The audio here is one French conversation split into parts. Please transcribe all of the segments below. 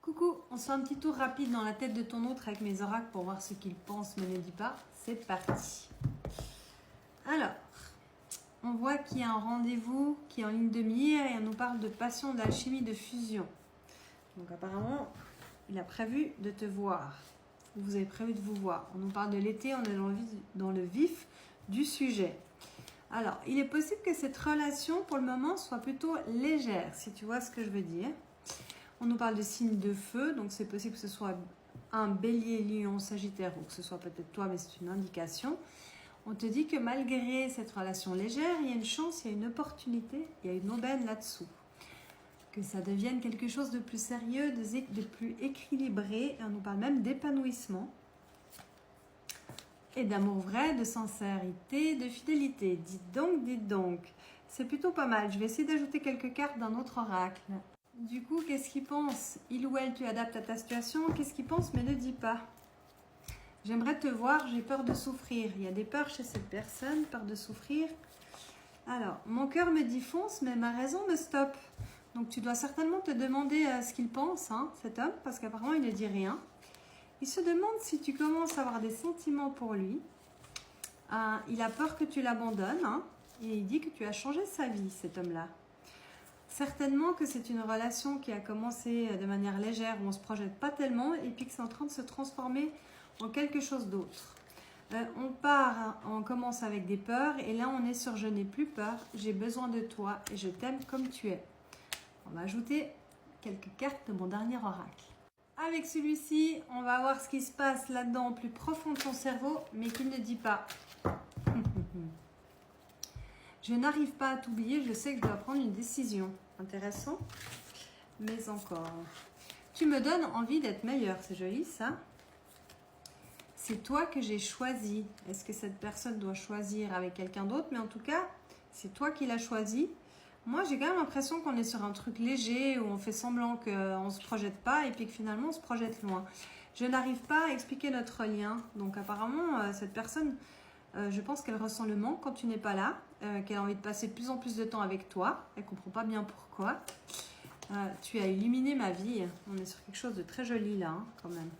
Coucou, on se fait un petit tour rapide dans la tête de ton autre avec mes oracles pour voir ce qu'il pense mais ne dit pas. C'est parti. Alors, on voit qu'il y a un rendez-vous qui est en ligne de mire et on nous parle de passion, d'alchimie, de fusion. Donc apparemment, il a prévu de te voir. Vous avez prévu de vous voir. On nous parle de l'été, on est dans le vif du sujet. Alors, il est possible que cette relation, pour le moment, soit plutôt légère, si tu vois ce que je veux dire. On nous parle de signes de feu, donc c'est possible que ce soit un bélier, lion, sagittaire, ou que ce soit peut-être toi, mais c'est une indication. On te dit que malgré cette relation légère, il y a une chance, il y a une opportunité, il y a une aubaine là-dessous. Que ça devienne quelque chose de plus sérieux, de plus équilibré, et on nous parle même d'épanouissement. Et d'amour vrai, de sincérité, de fidélité. Dites donc, c'est plutôt pas mal. Je vais essayer d'ajouter quelques cartes d'un autre oracle. Du coup, qu'est-ce qu'il pense? Il ou elle, tu adaptes à ta situation. Qu'est-ce qu'il pense, mais ne dis pas. J'aimerais te voir, j'ai peur de souffrir. Il y a des peurs chez cette personne, peur de souffrir. Alors, mon cœur me dit fonce, mais ma raison me stoppe. Donc, tu dois certainement te demander ce qu'il pense, cet homme, parce qu'apparemment, il ne dit rien. Il se demande si tu commences à avoir des sentiments pour lui. Il a peur que tu l'abandonnes, et il dit que tu as changé sa vie, cet homme-là. Certainement que c'est une relation qui a commencé de manière légère, où on ne se projette pas tellement, et puis que c'est en train de se transformer en quelque chose d'autre. On commence avec des peurs, et là on est sur je n'ai plus peur, j'ai besoin de toi, et je t'aime comme tu es. On va ajouter quelques cartes de mon dernier oracle. Avec celui-ci, on va voir ce qui se passe là-dedans au plus profond de ton cerveau, mais qu'il ne dit pas. Je n'arrive pas à t'oublier, je sais que je dois prendre une décision. Intéressant, mais encore. Tu me donnes envie d'être meilleure, c'est joli ça. C'est toi que j'ai choisi. Est-ce que cette personne doit choisir avec quelqu'un d'autre? Mais en tout cas, c'est toi qui l'as choisi. Moi, j'ai quand même l'impression qu'on est sur un truc léger où on fait semblant qu'on ne se projette pas et puis que finalement, on se projette loin. Je n'arrive pas à expliquer notre lien. Donc apparemment, cette personne... je pense qu'elle ressent le manque quand tu n'es pas là, qu'elle a envie de passer de plus en plus de temps avec toi. Elle ne comprend pas bien pourquoi. Tu as illuminé ma vie. On est sur quelque chose de très joli là, quand même.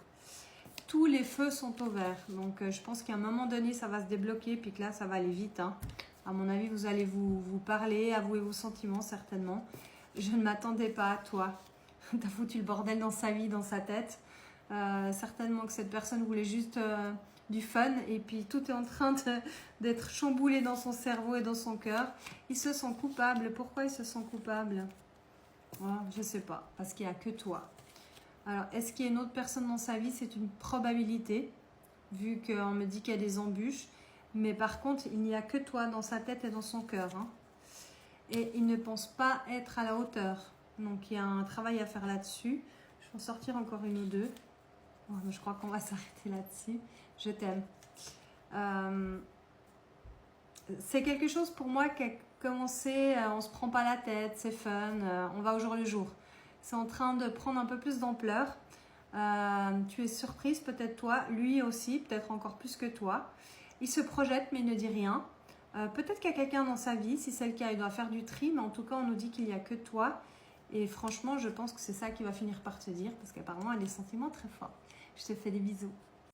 Tous les feux sont au vert. Donc, je pense qu'à un moment donné, ça va se débloquer. Puis que là, ça va aller vite. À mon avis, vous allez vous parler, avouer vos sentiments, certainement. Je ne m'attendais pas à toi. Tu as foutu le bordel dans sa vie, dans sa tête. Certainement que cette personne voulait juste... du fun et puis tout est en train d'être chamboulé dans son cerveau et dans son cœur. Il se sent coupable. Pourquoi il se sent coupable? Je ne sais pas, parce qu'il n'y a que toi. Alors, est-ce qu'il y a une autre personne dans sa vie? C'est une probabilité, vu qu'on me dit qu'il y a des embûches. Mais par contre, il n'y a que toi dans sa tête et dans son cœur. Et il ne pense pas être à la hauteur. Donc, il y a un travail à faire là-dessus. Je vais en sortir encore une ou deux. Je crois qu'on va s'arrêter là-dessus. Je t'aime. C'est quelque chose pour moi qui a commencé, on ne se prend pas la tête, c'est fun, on va au jour le jour. C'est en train de prendre un peu plus d'ampleur. Tu es surprise, peut-être toi, lui aussi, peut-être encore plus que toi. Il se projette mais il ne dit rien. Peut-être qu'il y a quelqu'un dans sa vie, si c'est le cas, il doit faire du tri, mais en tout cas, on nous dit qu'il n'y a que toi. Et franchement, je pense que c'est ça qui va finir par te dire, parce qu'apparemment, elle a des sentiments très forts. Je te fais des bisous.